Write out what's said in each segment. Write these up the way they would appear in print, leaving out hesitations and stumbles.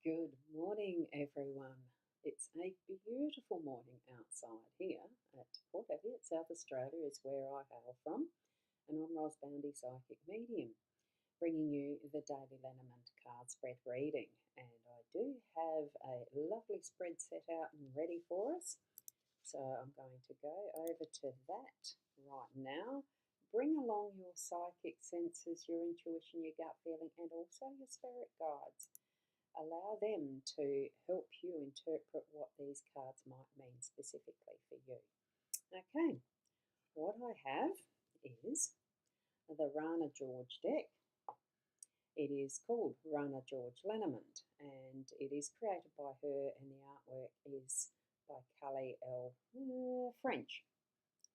Good morning, everyone. It's a beautiful morning outside here at Port Elliot, South Australia, is where I hail from, and I'm Boundy Psychic Medium, bringing you the daily Lenormand card spread reading. And I do have a lovely spread set out and ready for us, so I'm going to go over to that right now. Bring along your psychic senses, your intuition, your gut feeling, and also your spirit guides. Allow them to help you interpret what these cards might mean specifically for you. Okay, what I have is the Rana George deck. It is called Rana George Lenormand, and it is created by her, and the artwork is by Cully L. French.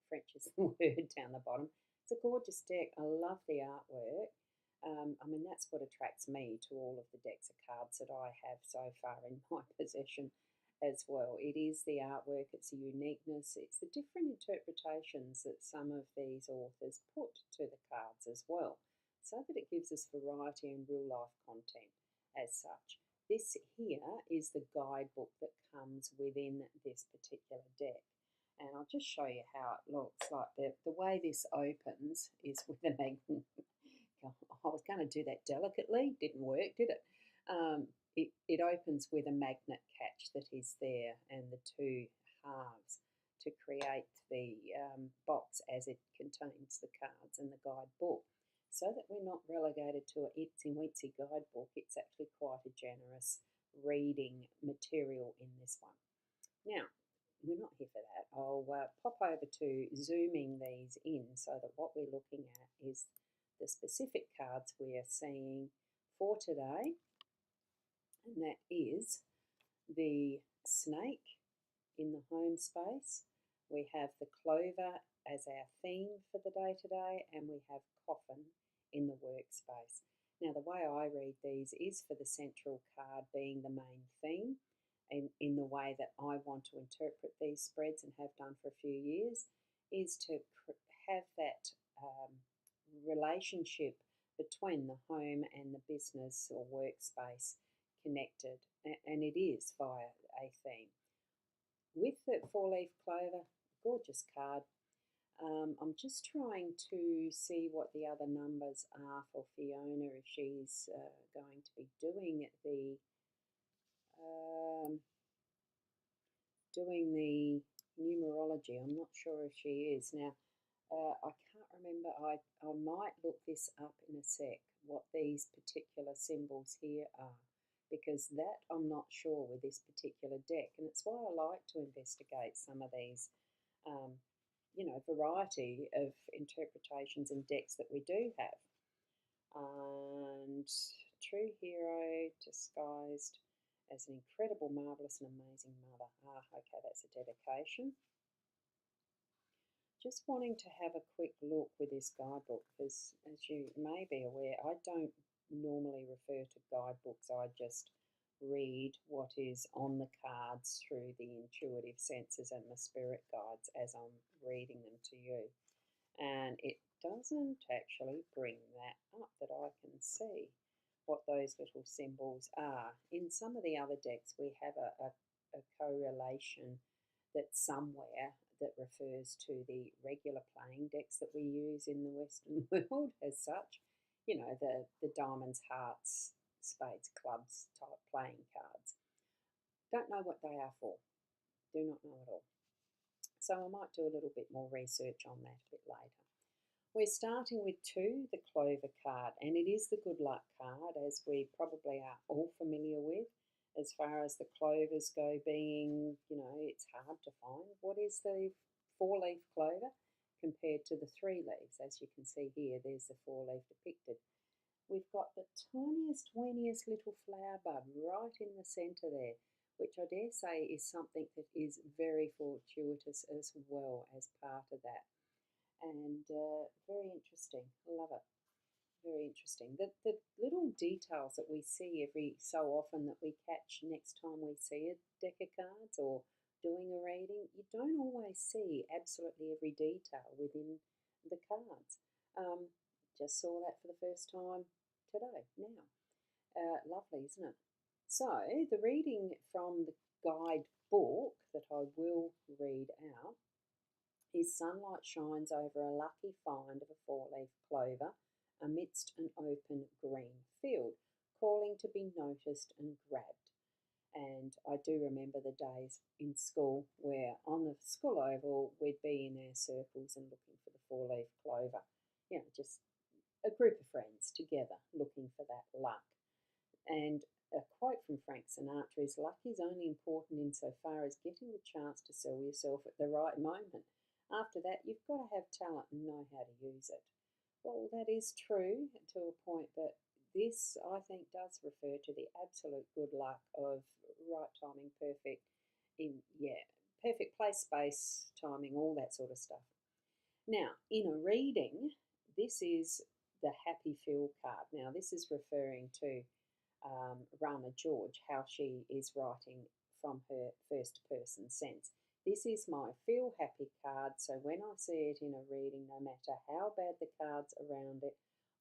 French is the word down the bottom. It's a gorgeous deck. I love the artwork. That's what attracts me to all of the decks of cards that I have so far in my possession as well. It is the artwork, it's the uniqueness, it's the different interpretations that some of these authors put to the cards as well, so that it gives us variety and real life content as such. This here is the guidebook that comes within this particular deck. And I'll just show you how it looks. Like the way this opens is with a magnet. I was going to do that delicately, didn't work, did it? It opens with a magnet catch that is there, and the two halves to create the box as it contains the cards and the guidebook, so that we're not relegated to a itsy weetsy guidebook. It's actually quite a generous reading material in this one. Now, we're not here for that. I'll pop over to zooming these in so that what we're looking at is the specific cards we are seeing for today, and that is the snake in the home space. We have the clover as our theme for the day today, and we have coffin in the workspace. Now, the way I read these is for the central card being the main theme, and in the way that I want to interpret these spreads and have done for a few years, is to have that relationship between the home and the business or workspace connected, and it is via a theme. With the four-leaf clover, gorgeous card. I'm just trying to see what the other numbers are for Fiona, if she's going to be doing the numerology. I'm not sure if she is. Now, I can't remember. I might look this up in a sec, what these particular symbols here are, because that I'm not sure with this particular deck, and it's why I like to investigate some of these, variety of interpretations and decks that we do have. And true hero disguised as an incredible, marvellous and amazing mother. Okay, that's a dedication. Just wanting to have a quick look with this guidebook, because as you may be aware, I don't normally refer to guidebooks. I just read what is on the cards through the intuitive senses and my spirit guides as I'm reading them to you. And it doesn't actually bring that up that I can see what those little symbols are. In some of the other decks, we have a correlation that's somewhere that refers to the regular playing decks that we use in the Western world as such. You know, the diamonds, hearts, spades, clubs type playing cards. Don't know what they are for. Do not know at all. So I might do a little bit more research on that a bit later. We're starting with 2, the clover card, and it is the good luck card, as we probably are all familiar with. As far as the clovers go, being, it's hard to find. What is the 4-leaf clover compared to the 3 leaves? As you can see here, there's the 4-leaf depicted. We've got the tiniest, weeniest little flower bud right in the centre there, which I dare say is something that is very fortuitous as well as part of that. And very interesting. Love it. Very interesting. The little details that we see every so often that we catch next time we see a deck of cards or doing a reading, you don't always see absolutely every detail within the cards. Just saw that for the first time today, now. Lovely, isn't it? So, the reading from the guide book that I will read out is sunlight shines over a lucky find of a four-leaf clover amidst an open green field, calling to be noticed and grabbed. And I do remember the days in school where on the school oval we'd be in our circles and looking for the four-leaf clover. You know, just a group of friends together looking for that luck. And a quote from Frank Sinatra is, luck is only important insofar as getting the chance to sell yourself at the right moment. After that, you've got to have talent and know how to use it. Well, that is true to a point, but this, I think, does refer to the absolute good luck of right timing, perfect place, space, timing, all that sort of stuff. Now, in a reading, this is the happy feel card. Now, this is referring to Rana George, how she is writing from her first person sense. This is my feel happy card, so when I see it in a reading, no matter how bad the cards around it,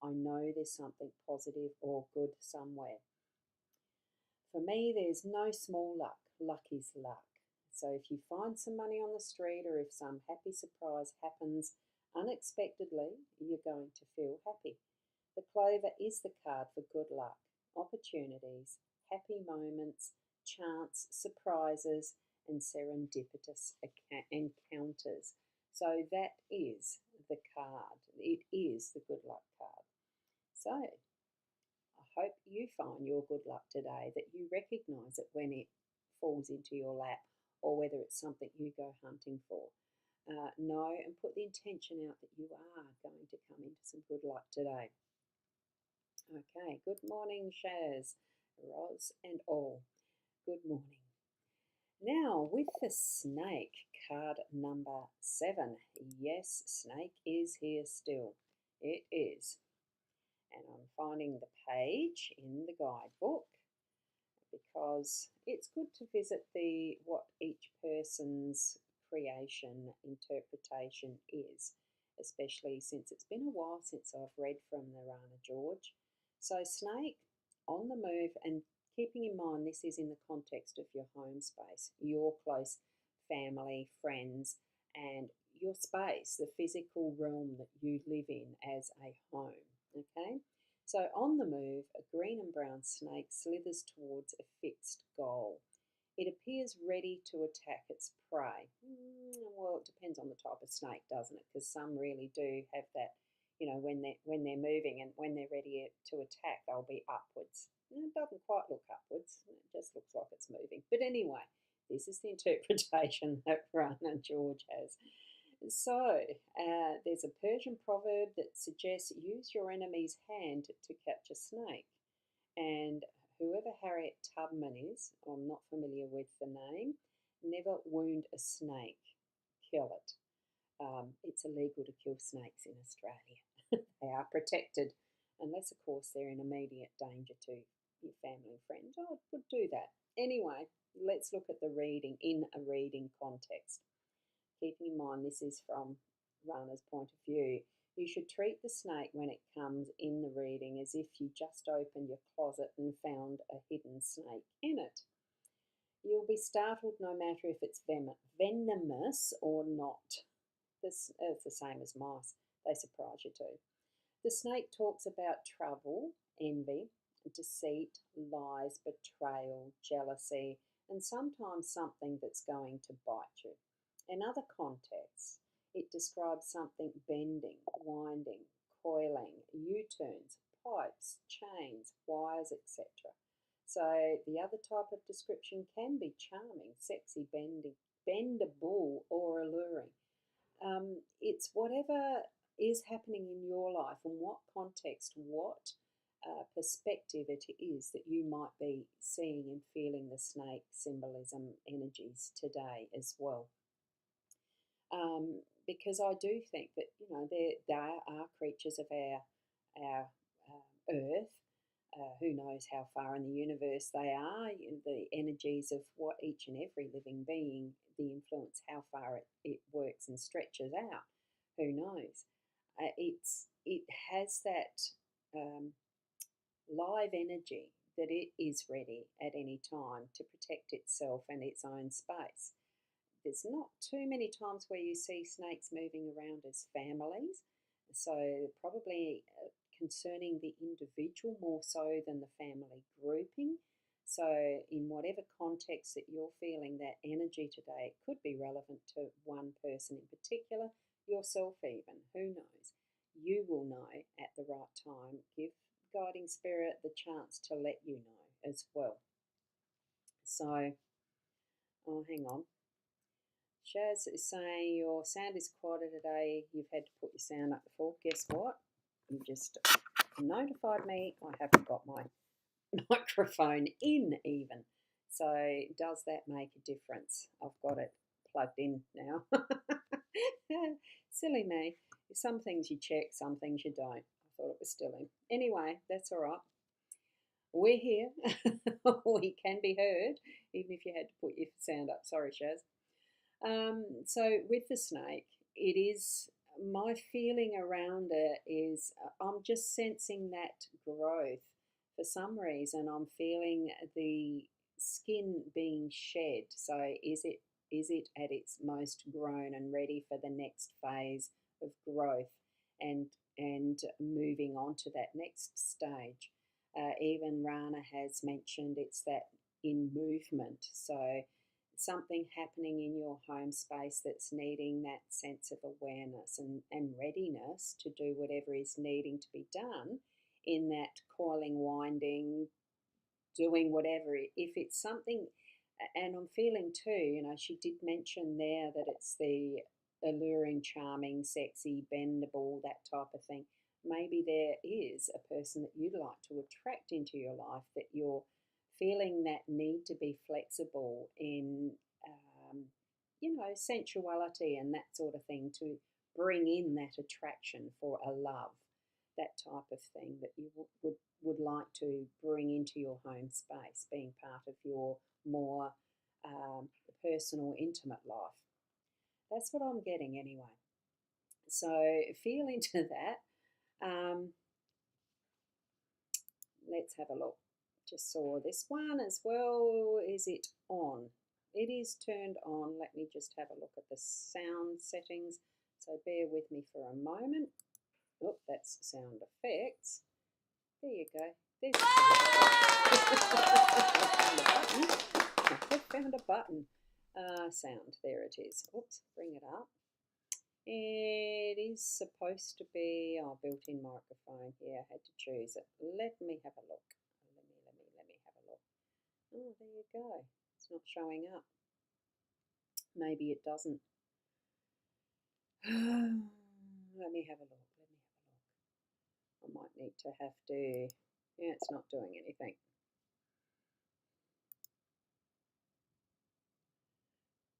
I know there's something positive or good somewhere. For me, there's no small luck. Luck is luck. So if you find some money on the street or if some happy surprise happens unexpectedly, you're going to feel happy. The clover is the card for good luck, opportunities, happy moments, chance, surprises, and serendipitous encounters. So that is the card. It is the good luck card. So I hope you find your good luck today, that you recognise it when it falls into your lap or whether it's something you go hunting for. Know and put the intention out that you are going to come into some good luck today. Okay, good morning, Shaz, Roz, and all. Good morning. Now, with the snake, card number 7. Yes, snake is here still. It is. And I'm finding the page in the guidebook because it's good to visit what each person's creation interpretation is, especially since it's been a while since I've read from the Rana George. So snake, on the move, and keeping in mind this is in the context of your home space, your close family, friends, and your space, the physical realm that you live in as a home, okay? So on the move, a green and brown snake slithers towards a fixed goal. It appears ready to attack its prey. Well, it depends on the type of snake, doesn't it? Because some really do have that, you know, when they're moving and when they're ready to attack, they'll be upwards. It doesn't quite look upwards. It just looks like it's moving. But anyway, this is the interpretation that Rana George has. So, there's a Persian proverb that suggests use your enemy's hand to catch a snake. And whoever Harriet Tubman is, I'm not familiar with the name, never wound a snake, kill it. It's illegal to kill snakes in Australia. They are protected, unless, of course, they're in immediate danger to your family and friends. I would do that. Anyway, let's look at the reading in a reading context. Keeping in mind this is from Rana's point of view, you should treat the snake when it comes in the reading as if you just opened your closet and found a hidden snake in it. You'll be startled no matter if it's venomous or not. It's the same as mice. They surprise you too. The snake talks about trouble, envy, deceit, lies, betrayal, jealousy, and sometimes something that's going to bite you. In other contexts, it describes something bending, winding, coiling, U-turns, pipes, chains, wires, etc. So the other type of description can be charming, sexy, bendable, or alluring. It's whatever is happening in your life and what context, what perspective it is that you might be seeing and feeling the snake symbolism energies today as well. Because I do think that, you know, they are creatures of our earth. Who knows how far in the universe they are, the energies of what each and every living being, the influence, how far it works and stretches out. Who knows? It has that live energy that it is ready at any time to protect itself and its own space. There's not too many times where you see snakes moving around as families, so probably concerning the individual more so than the family grouping. So, in whatever context that you're feeling that energy today, it could be relevant to one person in particular, yourself even, who knows? You will know at the right time. Give guiding spirit the chance to let you know as well. So, oh, hang on. Shaz is saying your sound is quieter today. You've had to put your sound up before. Guess what? You just notified me I haven't got my microphone in even. So does that make a difference? I've got it plugged in now. Silly me. Some things you check, some things you don't. I thought it was still in. Anyway, that's all right. We're here. We can be heard, even if you had to put your sound up. Sorry, Shaz. So with the snake, it is my feeling around it is I'm just sensing that growth. For some reason, I'm feeling the skin being shed. So is it at its most grown and ready for the next phase of growth and moving on to that next stage? Even Rana has mentioned it's that in movement. So something happening in your home space that's needing that sense of awareness and readiness to do whatever is needing to be done in that coiling, winding, doing whatever. If it's something, and I'm feeling too, she did mention there that it's the alluring, charming, sexy, bendable, that type of thing. Maybe there is a person that you'd like to attract into your life that you're feeling that need to be flexible in, sensuality and that sort of thing to bring in that attraction for a love, that type of thing that you would like to bring into your home space, being part of your more personal, intimate life. That's what I'm getting anyway. So feel into that. Let's have a look. Just saw this one as well. Is it on? It is turned on. Let me just have a look at the sound settings. So bear with me for a moment. Oh, that's sound effects. There you go. There's I found a button. Sound. There it is. Oops, bring it up. It is supposed to be built-in microphone here. I had to choose it. Let me have a look. Let me have a look. Oh, there you go. It's not showing up. Maybe it doesn't. Let me have a look. I might need to have to. Yeah, it's not doing anything.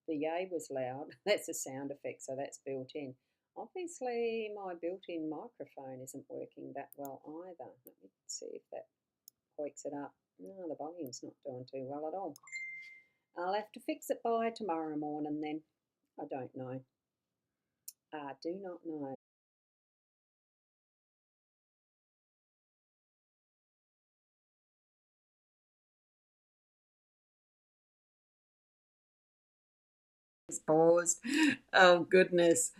The yay was loud. That's a sound effect, so that's built in. Obviously, my built-in microphone isn't working that well either. Let me see if that hoiks it up. No, the volume's not doing too well at all. I'll have to fix it by tomorrow morning then. I don't know. I do not know. It's paused. Oh, goodness.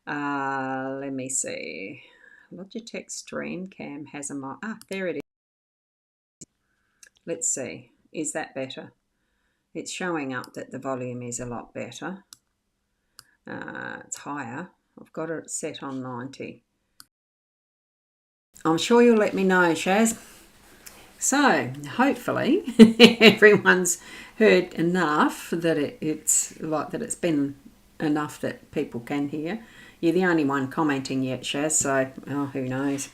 Let me see. Logitech StreamCam has a mic. There it is. Let's see. Is that better? It's showing up that the volume is a lot better. It's higher. I've got it set on 90. I'm sure you'll let me know, Shaz. So hopefully everyone's heard enough that it's been enough that people can hear. You're the only one commenting yet, Shaz, so who knows.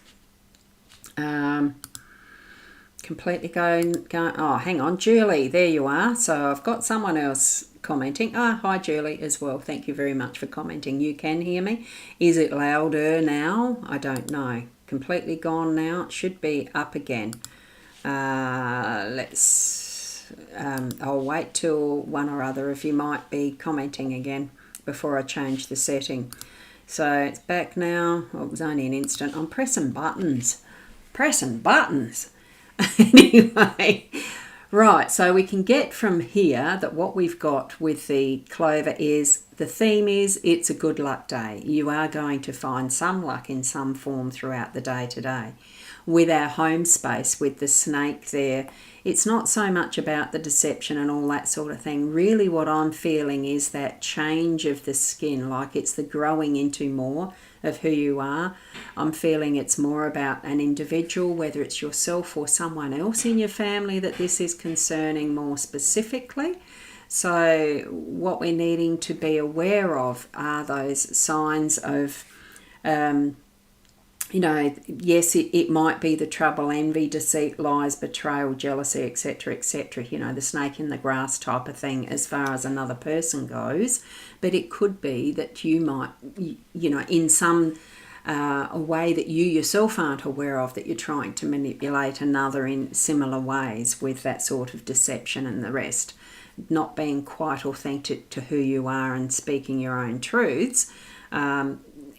Completely going. Oh, hang on, Julie, there you are. So I've got someone else commenting. Hi Julie as well. Thank you very much for commenting. You can hear me. Is it louder now? I don't know. Completely gone now. It should be up again. I'll wait till one or other of you might be commenting again before I change the setting. So it's back now. Well, it was only an instant. I'm pressing buttons. Anyway, right, so we can get from here that what we've got with the clover is, the theme is, it's a good luck day. You are going to find some luck in some form throughout the day today. With our home space, with the snake there, it's not so much about the deception and all that sort of thing. Really what I'm feeling is that change of the skin, like it's the growing into more of who you are. I'm feeling it's more about an individual, whether it's yourself or someone else in your family that this is concerning more specifically. So what we're needing to be aware of are those signs of yes, it might be the trouble, envy, deceit, lies, betrayal, jealousy, etc., etc., the snake in the grass type of thing as far as another person goes. But it could be that you might, in some a way that you yourself aren't aware of, that you're trying to manipulate another in similar ways with that sort of deception and the rest. Not being quite authentic to who you are and speaking your own truths.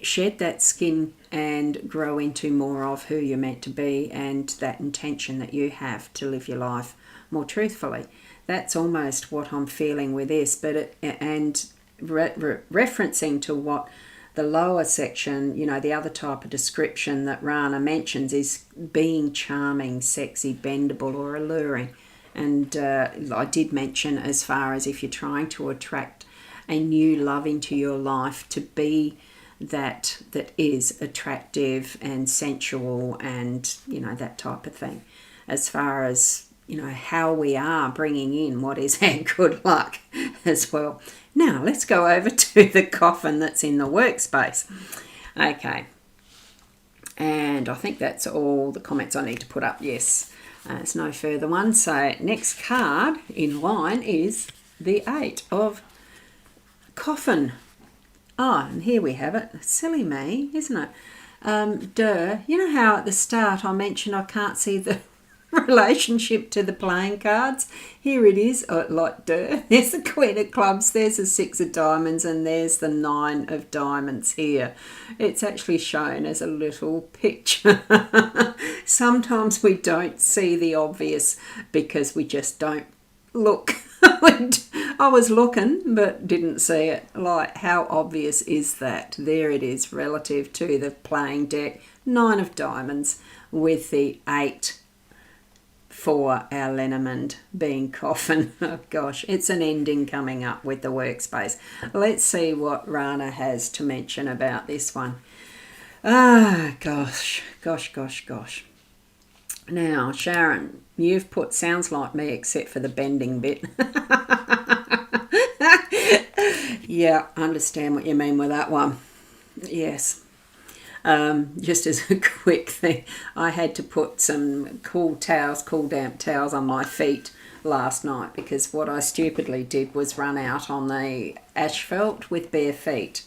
Shed that skin and grow into more of who you're meant to be and that intention that you have to live your life more truthfully. That's almost what I'm feeling with this. But referencing to what the lower section, the other type of description that Rana mentions is being charming, sexy, bendable or alluring. And I did mention as far as if you're trying to attract a new love into your life, to be that is attractive and sensual and that type of thing. As far as how we are bringing in what is our good luck as well. Now let's go over to the coffin that's in the workspace. Okay, and I think that's all the comments I need to put up. Yes, there's no further one. So next card in line is the 8 of coffin. Oh, and here we have it. Silly me, isn't it? You know how at the start I mentioned I can't see the relationship to the playing cards? Here it is. Oh, there's the Queen of Clubs, there's the 6 of Diamonds, and there's the 9 of Diamonds here. It's actually shown as a little picture. Sometimes we don't see the obvious because we just don't look. I was looking but didn't see it. Like, how obvious is that? There it is relative to the playing deck. 9 of Diamonds with the 8 for our Lenormand being coffin. Oh gosh, it's an ending coming up with the workspace. Let's see what Rana has to mention about this one. Gosh. Now, Sharon, you've put sounds like me except for the bending bit. Yeah, I understand what you mean with that one. Yes. Just as a quick thing, I had to put some cool damp towels on my feet last night because what I stupidly did was run out on the asphalt with bare feet.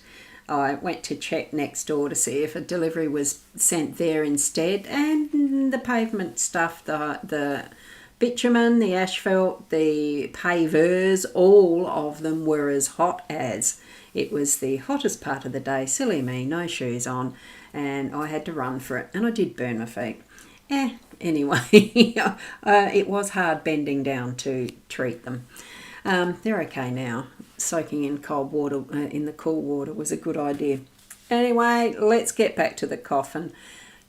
I went to check next door to see if a delivery was sent there instead, and the pavement stuff, the bitumen, the asphalt, the pavers, all of them were as hot as. It was the hottest part of the day, silly me, no shoes on, and I had to run for it, and I did burn my feet. Anyway, it was hard bending down to treat them. They're okay now. Soaking in cold water, in the cool water, was a good idea. Anyway, let's get back to the coffin.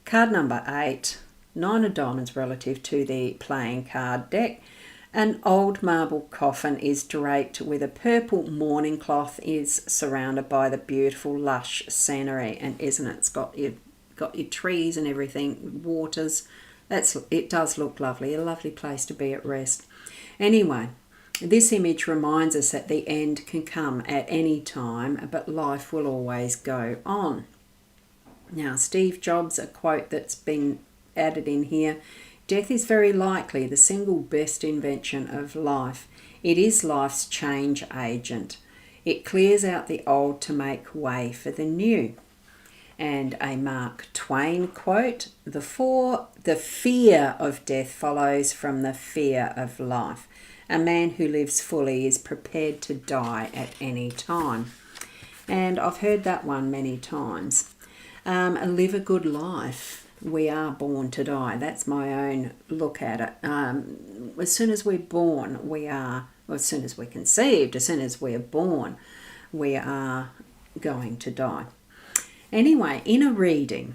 Card number 8, 9 of Diamonds relative to the playing card deck. An old marble coffin is draped with a purple mourning cloth, is surrounded by the beautiful lush scenery, and isn't it? It's got your trees and everything, waters. It does look lovely, a lovely place to be at rest. Anyway, this image reminds us that the end can come at any time, but life will always go on. Now, Steve Jobs, a quote that's been added in here: death is very likely the single best invention of life. It is life's change agent. It clears out the old to make way for the new. And a Mark Twain quote: the fear of death follows from the fear of life. A man who lives fully is prepared to die at any time. And I've heard that one many times. Live a good life. we are born to die. That's my own look at it. As soon as we're born, we are, or as soon as we're conceived, as soon as we're born, we are going to die. Anyway, in a reading,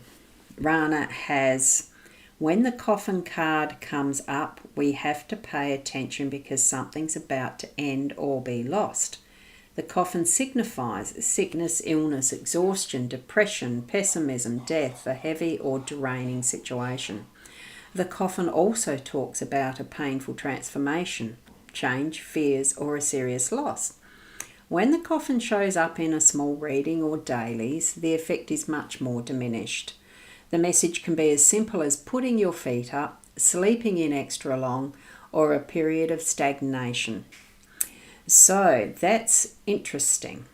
Rana has, when the coffin card comes up, we have to pay attention because something's about to end or be lost. The coffin signifies sickness, illness, exhaustion, depression, pessimism, death, a heavy or draining situation. The coffin also talks about a painful transformation, change, fears, or a serious loss. When the coffin shows up in a small reading or dailies, the effect is much more diminished. The message can be as simple as putting your feet up, sleeping in extra long, or a period of stagnation. So that's interesting.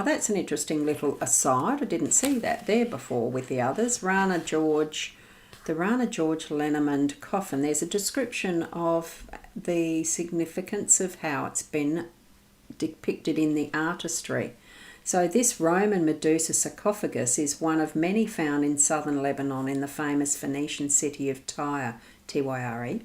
That's an interesting little aside. I didn't see that there before with the others. The Rana George Lenormand coffin. There's a description of the significance of how it's been depicted in the artistry. So this Roman Medusa sarcophagus is one of many found in southern Lebanon in the famous Phoenician city of Tyre, Tyre.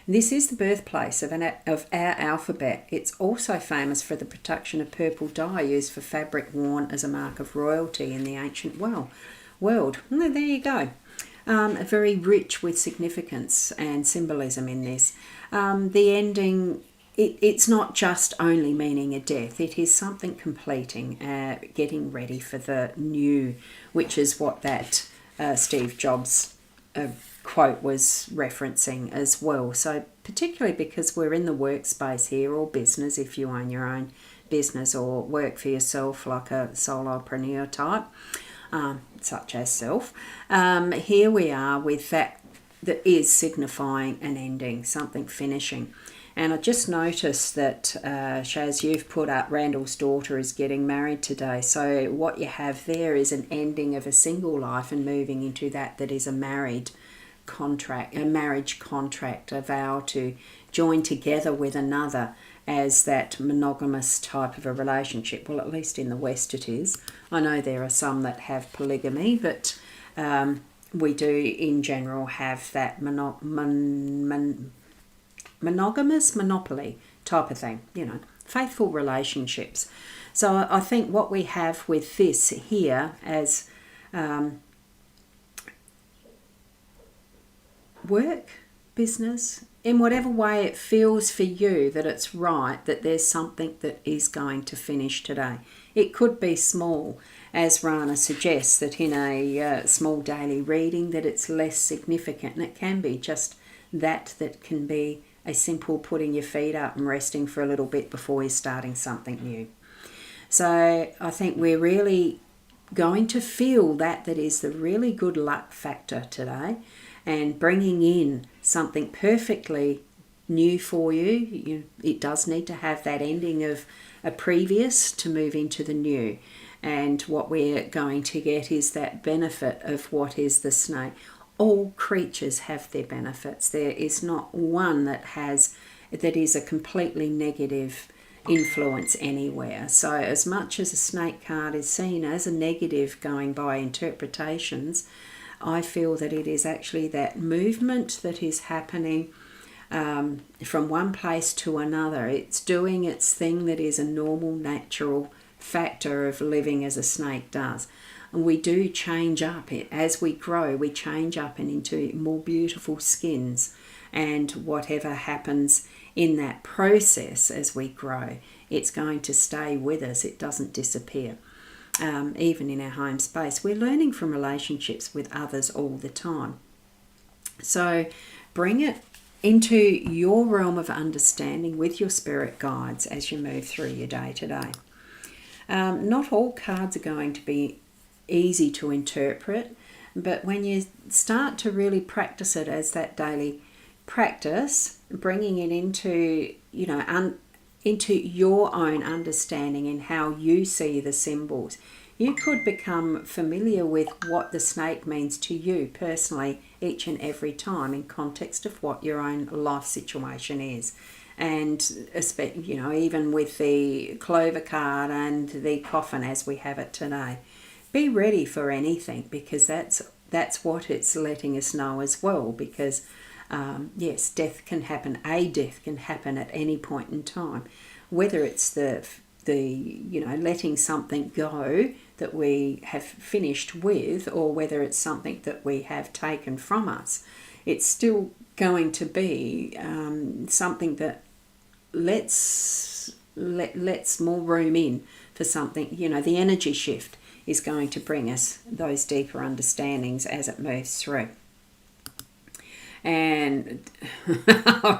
This is the birthplace of our alphabet. It's also famous for the production of purple dye used for fabric worn as a mark of royalty in the ancient world. Well, there you go. Very rich with significance and symbolism in this. The ending, it's not just only meaning a death. It is something completing, getting ready for the new, which is what that Steve Jobs quote was referencing as well. So particularly because we're in the workspace here, or business if you own your own business or work for yourself like a solopreneur type, such as self. Here we are with that is signifying an ending, something finishing. And I just noticed that, Shaz, you've put up Randall's daughter is getting married today. So what you have there is an ending of a single life and moving into that is a marriage contract, a vow to join together with another as that monogamous type of a relationship. Well, at least in the West it is. I know there are some that have polygamy, but we do in general have that monogamous monopoly type of thing, faithful relationships. So I think what we have with this here as work, business, in whatever way it feels for you that it's right, that there's something that is going to finish today. It could be small, as Rana suggests, that in a small daily reading that it's less significant, and it can be just that can be a simple putting your feet up and resting for a little bit before you're starting something new. So I think we're really going to feel that is the really good luck factor today, and bringing in something perfectly new for you. It does need to have that ending of a previous to move into the new. And what we're going to get is that benefit of what is the snake. All creatures have their benefits. There is not one that is a completely negative influence anywhere. So as much as a snake card is seen as a negative going by interpretations, I feel that it is actually that movement that is happening from one place to another. It's doing its thing that is a normal, natural factor of living as a snake does. And we do change up. As we grow, we change up and into more beautiful skins. And whatever happens in that process as we grow, it's going to stay with us. It doesn't disappear. Even in our home space, we're learning from relationships with others all the time. So bring it into your realm of understanding with your spirit guides as you move through your day today. Not all cards are going to be easy to interpret, but when you start to really practice it as that daily practice, bringing it into into your own understanding and how you see the symbols, you could become familiar with what the snake means to you personally each and every time in context of what your own life situation is. And you know, even with the Clover card and the coffin as we have it today, be ready for anything, because that's what it's letting us know as well. Because yes, death can happen. A death can happen at any point in time, whether it's the you know, letting something go that we have finished with, or whether it's something that we have taken from us. It's still going to be something that lets more room in for something. You know, the energy shift is going to bring us those deeper understandings as it moves through. And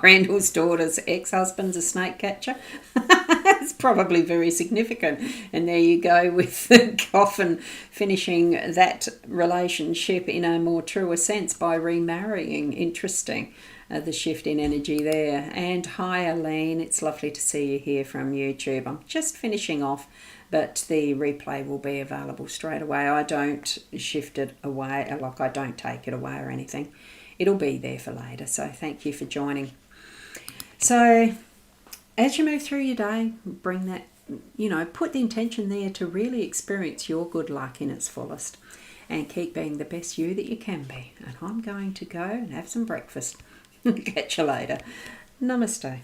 Randall's daughter's ex-husband's a snake catcher. It's probably very significant. And there you go with the coffin finishing that relationship in a more truer sense by remarrying. Interesting, the shift in energy there. And hi, Aline. It's lovely to see you here from YouTube. I'm just finishing off, but the replay will be available straight away. I don't shift it away, like I don't take it away or anything. It'll be there for later. So thank you for joining. So as you move through your day, bring that, you know, put the intention there to really experience your good luck in its fullest, and keep being the best you that you can be. And I'm going to go and have some breakfast. Catch you later. Namaste.